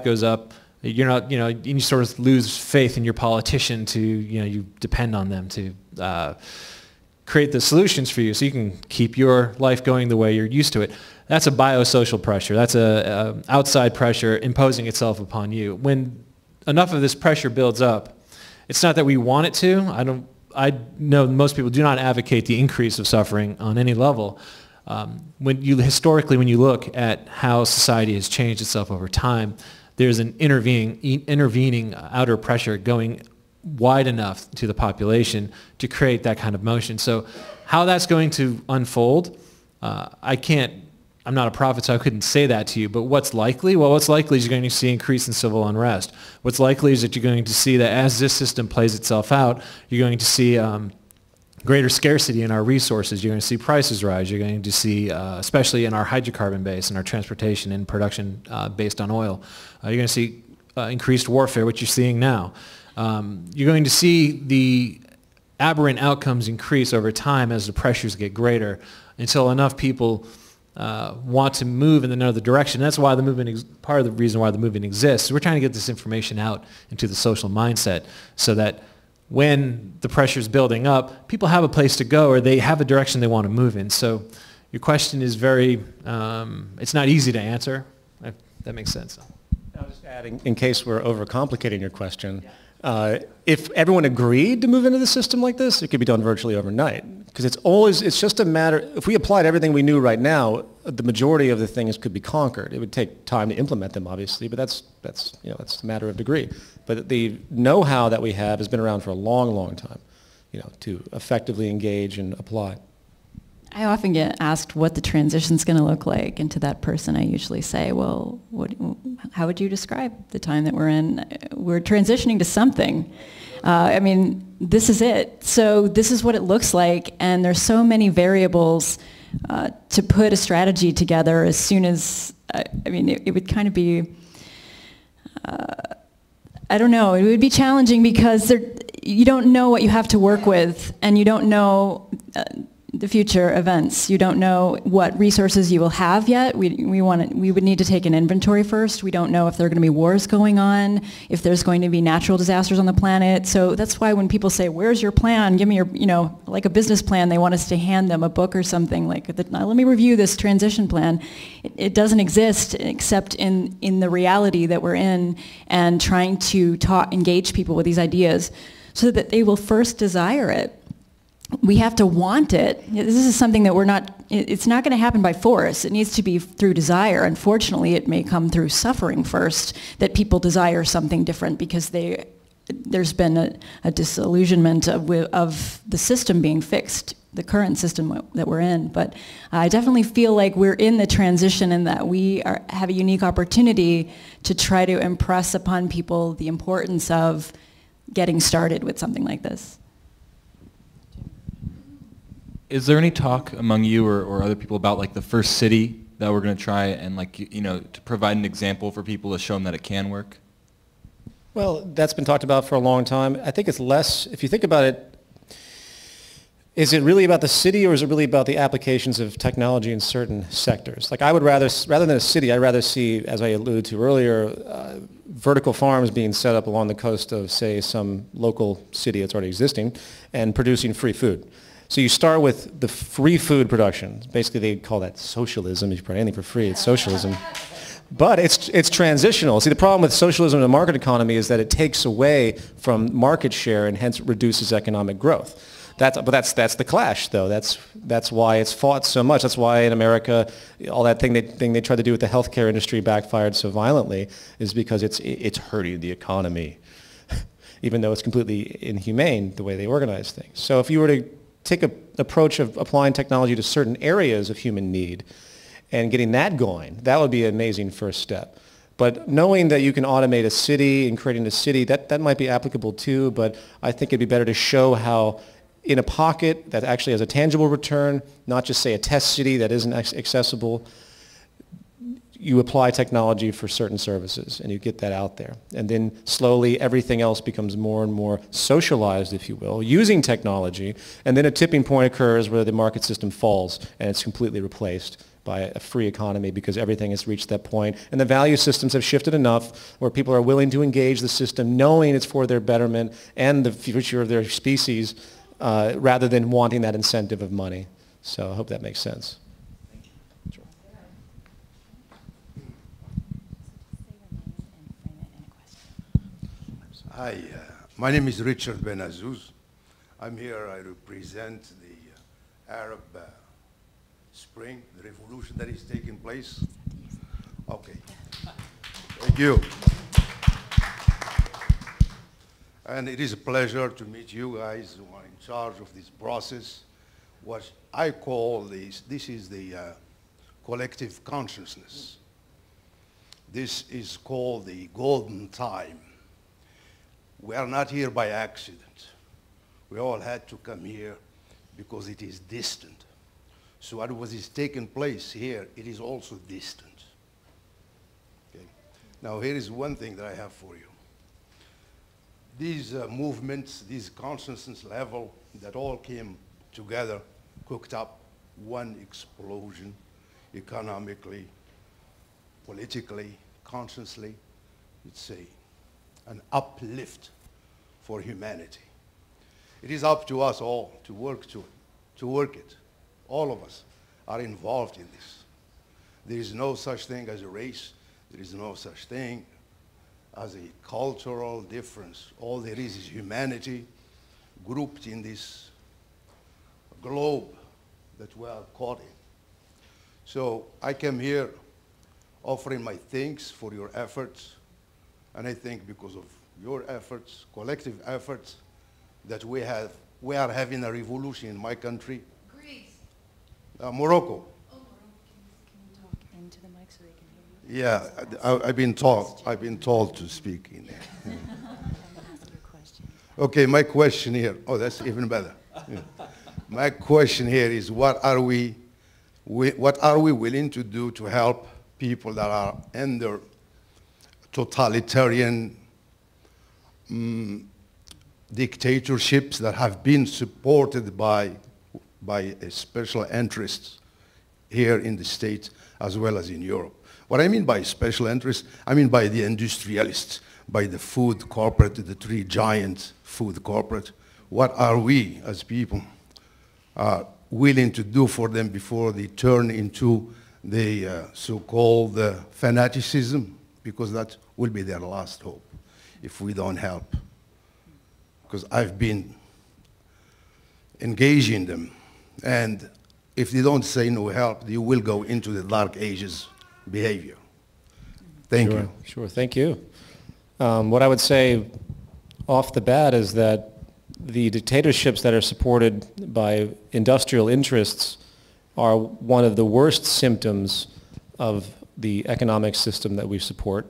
life goes up, you're not, you sort of lose faith in your politician to, you depend on them to create the solutions for you so you can keep your life going the way you're used to it. That's a biosocial pressure. That's a outside pressure imposing itself upon you. When enough of this pressure builds up, it's not that we want it to. I know most people do not advocate the increase of suffering on any level. Historically, when you look at how society has changed itself over time, there's an intervening outer pressure going wide enough to the population to create that kind of motion. So how that's going to unfold, I'm not a prophet, so I couldn't say that to you, but what's likely? Well, what's likely is you're going to see increase in civil unrest. What's likely is that you're going to see that as this system plays itself out, you're going to see greater scarcity in our resources. You're going to see prices rise. You're going to see, especially in our hydrocarbon base and our transportation and production based on oil, you're going to see increased warfare, which you're seeing now. You're going to see the aberrant outcomes increase over time as the pressures get greater until enough people want to move in another direction. That's why the movement, part of the reason why the movement exists. We're trying to get this information out into the social mindset so that when the pressure is building up, people have a place to go or they have a direction they want to move in. So your question is it's not easy to answer, if that makes sense. I'll just add, in case we're overcomplicating your question, if everyone agreed to move into the system like this, it could be done virtually overnight. Because it's just a matter, if we applied everything we knew right now, the majority of the things could be conquered. It would take time to implement them, obviously, but that's a matter of degree. But the know-how that we have has been around for a long, long time, to effectively engage and apply. I often get asked what the transition's going to look like, and to that person I usually say, well, how would you describe the time that we're in? We're transitioning to something. This is it. So this is what it looks like, and there's so many variables to put a strategy together as soon as, it would kind of be, I don't know, it would be challenging because you don't know what you have to work with, and you don't know the future events. You don't know what resources you will have yet. We would need to take an inventory first. We don't know if there are going to be wars going on, if there's going to be natural disasters on the planet. So that's why when people say, where's your plan? Give me your, like a business plan, they want us to hand them a book or something like, let me review this transition plan. It doesn't exist except in the reality that we're in, and trying to engage people with these ideas so that they will first desire it. We have to want it. This is something that it's not going to happen by force. It needs to be through desire. Unfortunately, it may come through suffering first, that people desire something different because there's been a disillusionment of the system being fixed, the current system that we're in. But I definitely feel like we're in the transition, and that we have a unique opportunity to try to impress upon people the importance of getting started with something like this. Is there any talk among you or other people about like the first city that we're going to try and to provide an example for people to show them that it can work? Well, that's been talked about for a long time. I think it's less, if you think about it, is it really about the city, or is it really about the applications of technology in certain sectors? Like I would rather than a city, I'd rather see, as I alluded to earlier, vertical farms being set up along the coast of, say, some local city that's already existing and producing free food. So you start with the free food production. Basically, they call that socialism. If you put anything for free, it's socialism. But it's transitional. See, the problem with socialism in a market economy is that it takes away from market share and hence reduces economic growth. That's the clash, though. That's why it's fought so much. That's why in America, all that thing they tried to do with the healthcare industry backfired so violently, is because it's hurting the economy, even though it's completely inhumane the way they organize things. So if you were to take an approach of applying technology to certain areas of human need and getting that going, that would be an amazing first step. But knowing that you can automate a city and creating a city, that might be applicable too, but I think it'd be better to show how in a pocket that actually has a tangible return, not just say a test city that isn't accessible, you apply technology for certain services and you get that out there. And then slowly everything else becomes more and more socialized, if you will, using technology. And then a tipping point occurs where the market system falls and it's completely replaced by a free economy because everything has reached that point. And the value systems have shifted enough where people are willing to engage the system knowing it's for their betterment and the future of their species rather than wanting that incentive of money. So I hope that makes sense. Sure. Hi, my name is Richard Benazuz. I'm here, I represent the Arab Spring, the revolution that is taking place. Okay, thank you. And it is a pleasure to meet you guys who are in charge of this process. What I call this is the collective consciousness. This is called the golden time. We are not here by accident. We all had to come here because it is distant. So what is taking place here, it is also distant. Okay. Now here is one thing that I have for you. These movements, these consciousness level that all came together, cooked up one explosion, economically, politically, consciously, it's an uplift for humanity. It is up to us all to work it. All of us are involved in this. There is no such thing as a race. There is no such thing as a cultural difference. All there is humanity grouped in this globe that we are caught in. So I came here offering my thanks for your efforts, and I think because of your efforts, collective efforts, that we are having a revolution in my country. Greece. Morocco. Oh, Morocco. Can you talk into the mic so they can hear you? Yeah, I've been told to speak in there. Ask your question. Okay, my question here. Oh, that's even better. Yeah. My question here is, what are we willing to do to help people that are under totalitarian dictatorships that have been supported by special interests here in the States as well as in Europe? What I mean by special interests, I mean by the industrialists, by the food corporate, the three giant food corporate. What are we as people willing to do for them before they turn into the so-called fanaticism? Because that will be their last hope if we don't help. Because I've been engaging them, and if they don't say no help, they will go into the dark ages behavior. Thank you. Sure, thank you. What I would say off the bat is that the dictatorships that are supported by industrial interests are one of the worst symptoms of the economic system that we support,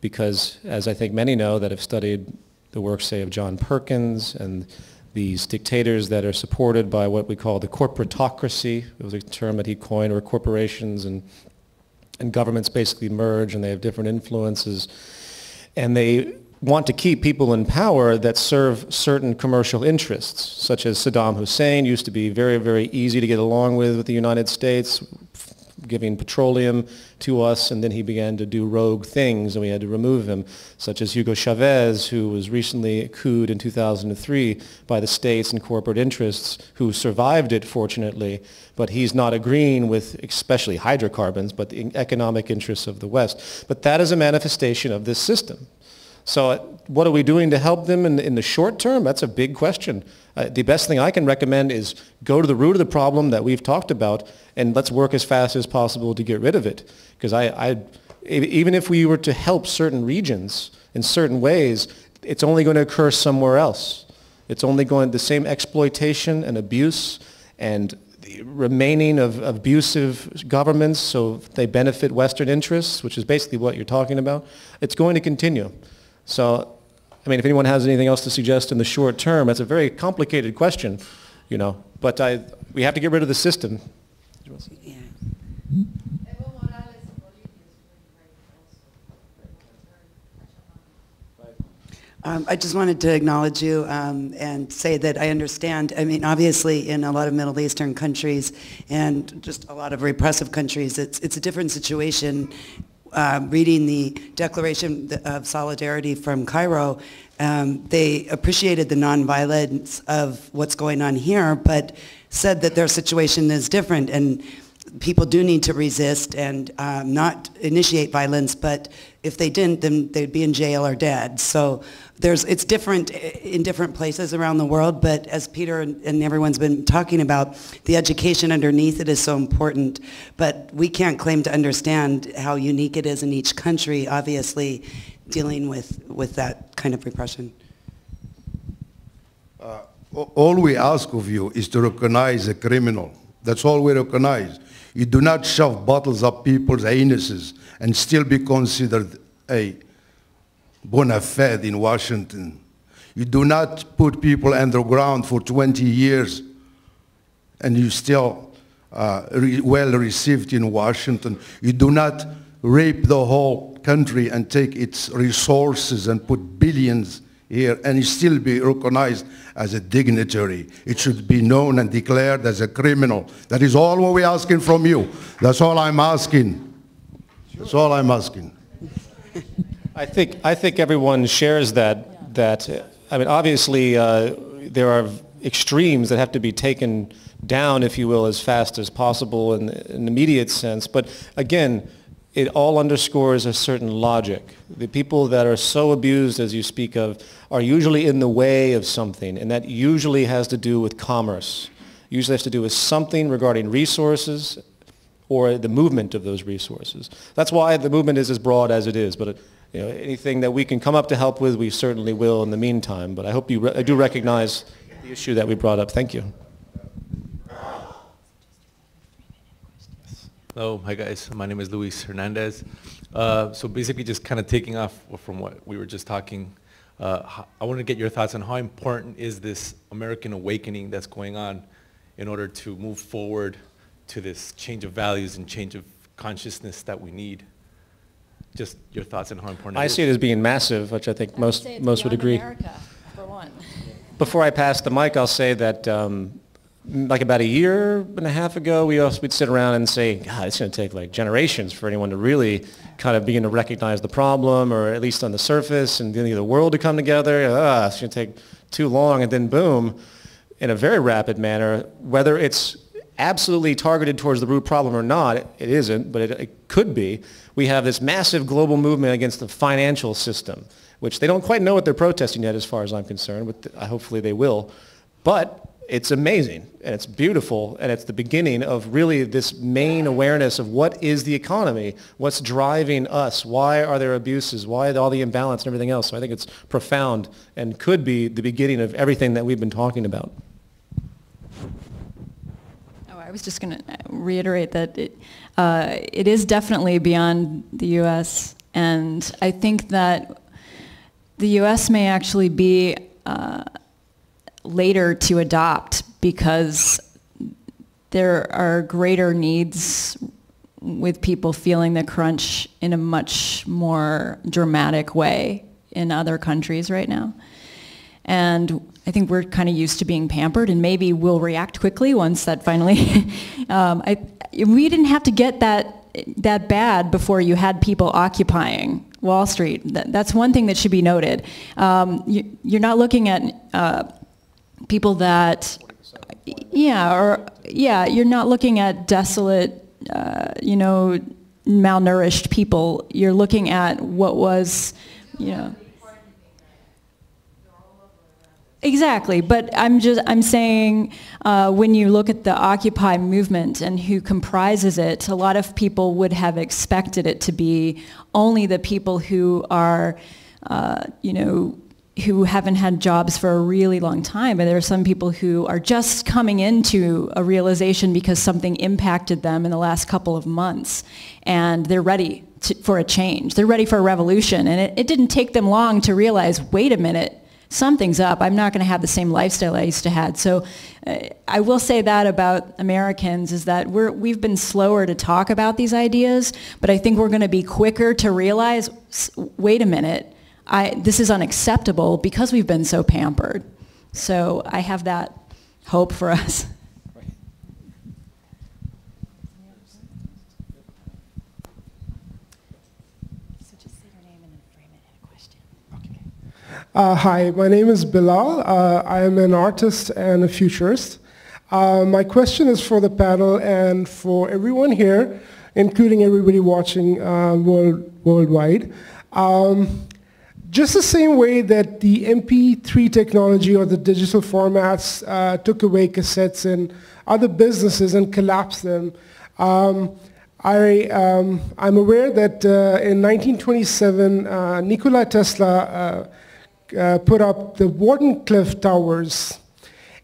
because as I think many know that have studied the work, say, of John Perkins and these dictators that are supported by what we call the corporatocracy, it was a term that he coined, where corporations and governments basically merge and they have different influences, and they want to keep people in power that serve certain commercial interests, such as Saddam Hussein used to be very, very easy to get along with the United States, giving petroleum to us, and then he began to do rogue things and we had to remove him, such as Hugo Chavez, who was recently couped in 2003 by the states and corporate interests, who survived it, fortunately, but he's not agreeing with especially hydrocarbons, but the economic interests of the West. But that is a manifestation of this system. So what are we doing to help them in the short term? That's a big question. The best thing I can recommend is go to the root of the problem that we've talked about, and let's work as fast as possible to get rid of it. Because even if we were to help certain regions in certain ways, it's only going to occur somewhere else. It's only going the same exploitation and abuse and the remaining of abusive governments, so they benefit Western interests, which is basically what you're talking about. It's going to continue. So, I mean, if anyone has anything else to suggest in the short term, that's a very complicated question, you know. But we have to get rid of the system. Yeah. I just wanted to acknowledge you and say that I understand. I mean, obviously, in a lot of Middle Eastern countries and just a lot of repressive countries, it's a different situation. Reading the Declaration of Solidarity from Cairo, they appreciated the nonviolence of what's going on here, but said that their situation is different, and people do need to resist and not initiate violence, but if they didn't, then they'd be in jail or dead. So it's different in different places around the world, but as Peter and everyone's been talking about, the education underneath it is so important, but we can't claim to understand how unique it is in each country, obviously, dealing with that kind of repression. All we ask of you is to recognize a criminal. That's all we recognize. You do not shove bottles up people's anuses and still be considered a bona fide in Washington. You do not put people underground for 20 years and you still well received in Washington. You do not rape the whole country and take its resources and put billions here and still be recognized as a dignitary. It should be known and declared as a criminal. That is all what we're asking from you. That's all I'm asking. That's all I'm asking. I think everyone shares that. I mean, obviously, there are extremes that have to be taken down, if you will, as fast as possible in an immediate sense. But again, it all underscores a certain logic. The people that are so abused, as you speak of, are usually in the way of something, and that usually has to do with commerce. Usually has to do with something regarding resources or the movement of those resources. That's why the movement is as broad as it is. But anything that we can come up to help with, we certainly will in the meantime. But I hope you do recognize the issue that we brought up. Thank you. Hello, hi guys. My name is Luis Hernandez. So basically just kind of taking off from what we were just talking, I want to get your thoughts on how important is this American awakening that's going on in order to move forward to this change of values and change of consciousness that we need. Just your thoughts on how important it is. I see it as being massive, which I think most would agree. America, for one. Before I pass the mic, I'll say that like about a year and a half ago, we'd sit around and say, God, it's going to take like generations for anyone to really kind of begin to recognize the problem, or at least on the surface, and the world to come together. It's going to take too long, and then boom, in a very rapid manner, whether it's absolutely targeted towards the root problem or not, it isn't, but it could be. We have this massive global movement against the financial system, which they don't quite know what they're protesting yet, as far as I'm concerned, but hopefully they will. But it's amazing, and it's beautiful, and it's the beginning of really this main awareness of what is the economy, what's driving us, why are there abuses, why all the imbalance and everything else. So I think it's profound and could be the beginning of everything that we've been talking about. I was just going to reiterate that it is definitely beyond the U.S., and I think that the U.S. may actually be later to adopt because there are greater needs with people feeling the crunch in a much more dramatic way in other countries right now. And I think we're kind of used to being pampered, and maybe we'll react quickly once that finally... we didn't have to get that bad before you had people occupying Wall Street. That's one thing that should be noted. You're not looking at people that... you're not looking at desolate, malnourished people. You're looking at what was, Exactly, but I'm saying when you look at the Occupy movement and who comprises it, a lot of people would have expected it to be only the people who are, who haven't had jobs for a really long time. But there are some people who are just coming into a realization because something impacted them in the last couple of months, and they're ready for a change. They're ready for a revolution, and it didn't take them long to realize, wait a minute, something's up. I'm not going to have the same lifestyle I used to have. So I will say that about Americans is that we've been slower to talk about these ideas, but I think we're going to be quicker to realize, wait a minute, this is unacceptable because we've been so pampered. So I have that hope for us. Hi, my name is Bilal. I am an artist and a futurist. My question is for the panel and for everyone here, including everybody watching worldwide. Just the same way that the MP3 technology or the digital formats took away cassettes and other businesses and collapsed them, I'm aware that in 1927, Nikola Tesla put up the Wardenclyffe Towers,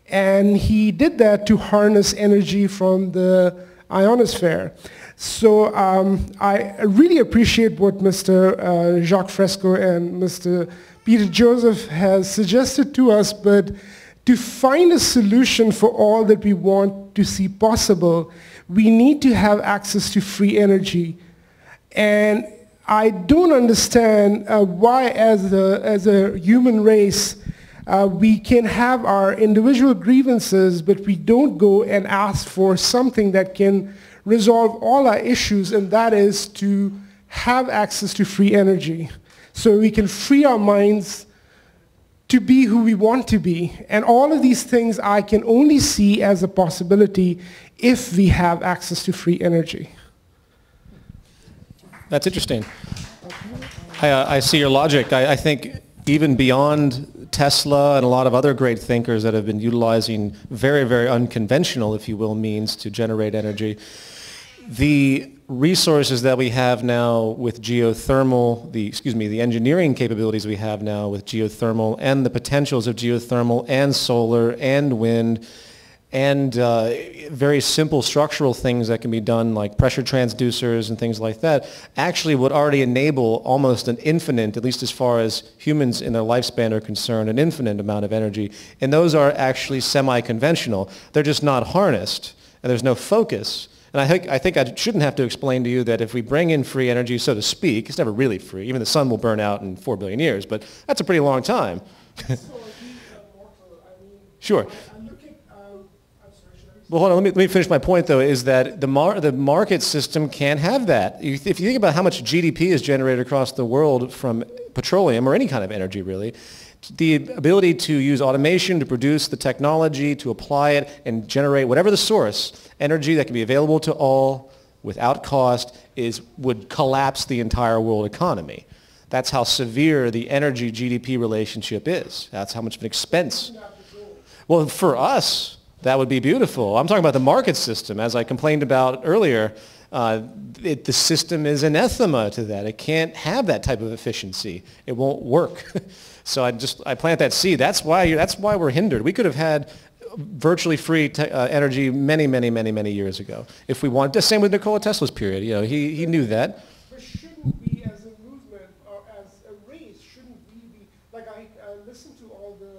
and he did that to harness energy from the ionosphere. So I really appreciate what Mr. Jacques Fresco and Mr. Peter Joseph has suggested to us, but to find a solution for all that we want to see possible, we need to have access to free energy. And I don't understand why, as a human race, we can have our individual grievances, but we don't go and ask for something that can resolve all our issues, and that is to have access to free energy, so we can free our minds to be who we want to be. And all of these things I can only see as a possibility if we have access to free energy. That's interesting. I see your logic. I think even beyond Tesla and a lot of other great thinkers that have been utilizing very, very unconventional, if you will, means to generate energy, the resources that we have now with geothermal, the engineering capabilities we have now with geothermal and the potentials of geothermal and solar and wind, and very simple structural things that can be done like pressure transducers and things like that actually would already enable almost an infinite, at least as far as humans in their lifespan are concerned, an infinite amount of energy. And those are actually semi-conventional. They're just not harnessed, and there's no focus. And I think I shouldn't have to explain to you that if we bring in free energy, so to speak, it's never really free. Even the sun will burn out in 4 billion years, but that's a pretty long time. Sure. Well, hold on, let me finish my point, though, is that the market system can't have that. If you think about how much GDP is generated across the world from petroleum, or any kind of energy, really, the ability to use automation to produce the technology, to apply it, and generate whatever the source, energy that can be available to all without cost, would collapse the entire world economy. That's how severe the energy GDP relationship is. That's how much of an expense. Well, for us, that would be beautiful. I'm talking about the market system. As I complained about earlier, the system is anathema to that. It can't have that type of efficiency. It won't work. So I plant that seed. That's why we're hindered. We could have had virtually free energy many, many, many, many years ago if we wanted. The same with Nikola Tesla's period. You know, he knew that. But shouldn't we, as a movement or as a race, shouldn't we be like I listen to all the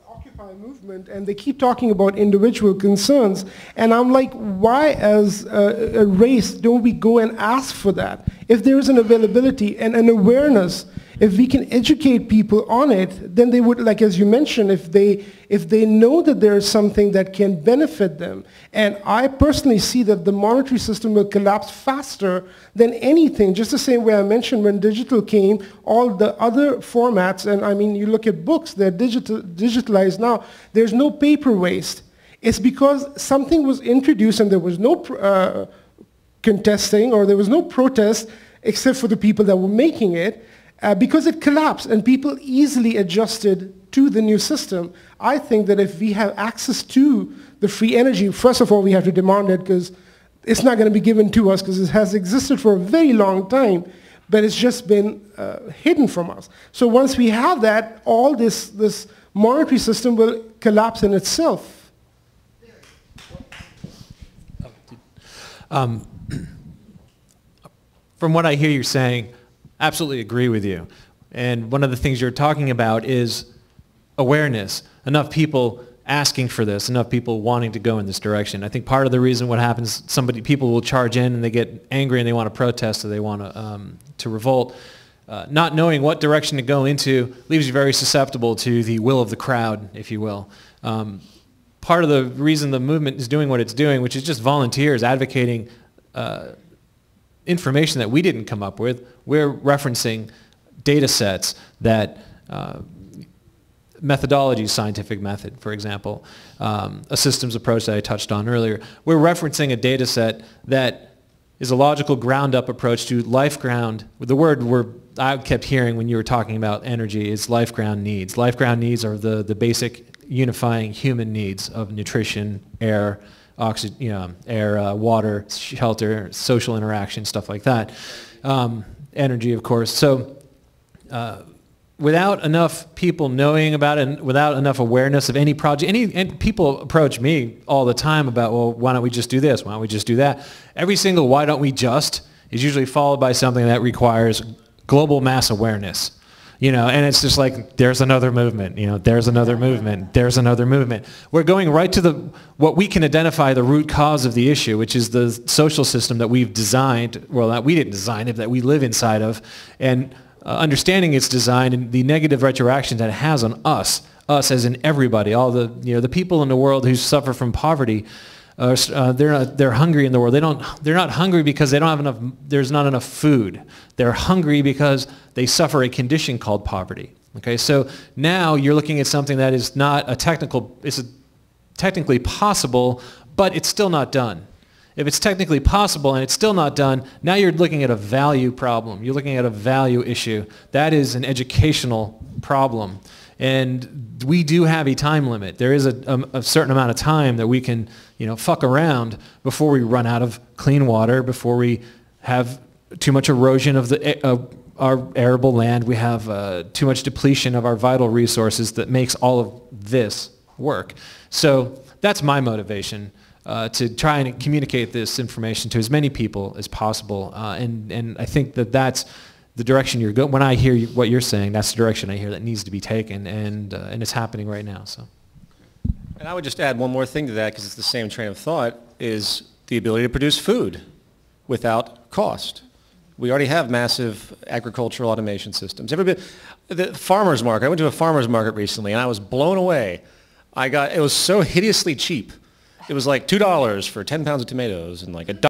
Occupy movement, and they keep talking about individual concerns, and I'm like, why as a race don't we go and ask for that? If there is an availability and an awareness, if we can educate people on it, then they would, like as you mentioned, if they know that there is something that can benefit them. And I personally see that the monetary system will collapse faster than anything, just the same way I mentioned when digital came, all the other formats, and I mean, you look at books, they're digitalized now, there's no paper waste. It's because something was introduced and there was no contesting, or there was no protest except for the people that were making it, because it collapsed and people easily adjusted to the new system. I think that if we have access to the free energy, first of all, we have to demand it, because it's not going to be given to us, because it has existed for a very long time, but it's just been hidden from us. So once we have that, all this monetary system will collapse in itself. From what I hear you saying, absolutely agree with you. And one of the things you're talking about is awareness. Enough people asking for this, enough people wanting to go in this direction. I think part of the reason what happens, people will charge in and they get angry and they want to protest or they want to revolt. not knowing what direction to go into leaves you very susceptible to the will of the crowd, if you will. Part of the reason the movement is doing what it's doing, which is just volunteers advocating information that we didn't come up with, we're referencing data sets that methodology, scientific method, for example, a systems approach that I touched on earlier. We're referencing a data set that is a logical ground-up approach to life ground. The word I kept hearing when you were talking about energy is life ground needs. Life ground needs are the basic unifying human needs of nutrition, air, oxygen, water, shelter, social interaction, stuff like that. Energy, of course. So without enough people knowing about it and without enough awareness of any project, and people approach me all the time about, well, why don't we just do this? Why don't we just do that? Every single why don't we just is usually followed by something that requires global mass awareness. And it's just like, there's another movement, there's another movement, there's another movement. We're going right to what we can identify the root cause of the issue, which is the social system that we've designed, well, that we didn't design it, that we live inside of, and understanding its design and the negative retroactions that it has on us as in everybody, all the people in the world who suffer from poverty. They're hungry in the world. They're not hungry because they don't have enough. There's not enough food. They're hungry because they suffer a condition called poverty. Okay, so now you're looking at something that is not a technical. It's technically possible, but it's still not done. If it's technically possible and it's still not done, now you're looking at a value problem. You're looking at a value issue. That is an educational problem. And we do have a time limit. There is a certain amount of time that we can, fuck around before we run out of clean water, before we have too much erosion of our arable land. We have too much depletion of our vital resources that makes all of this work. So that's my motivation, to try and communicate this information to as many people as possible. And I think that's the direction you're going. When I hear what you're saying, that's the direction I hear that needs to be taken, and it's happening right now. So, and I would just add one more thing to that, because it's the same train of thought, is the ability to produce food without cost. We already have massive agricultural automation systems. The farmer's market, I went to a farmer's market recently, and I was blown away. It was so hideously cheap. It was like $2 for 10 pounds of tomatoes, and like $1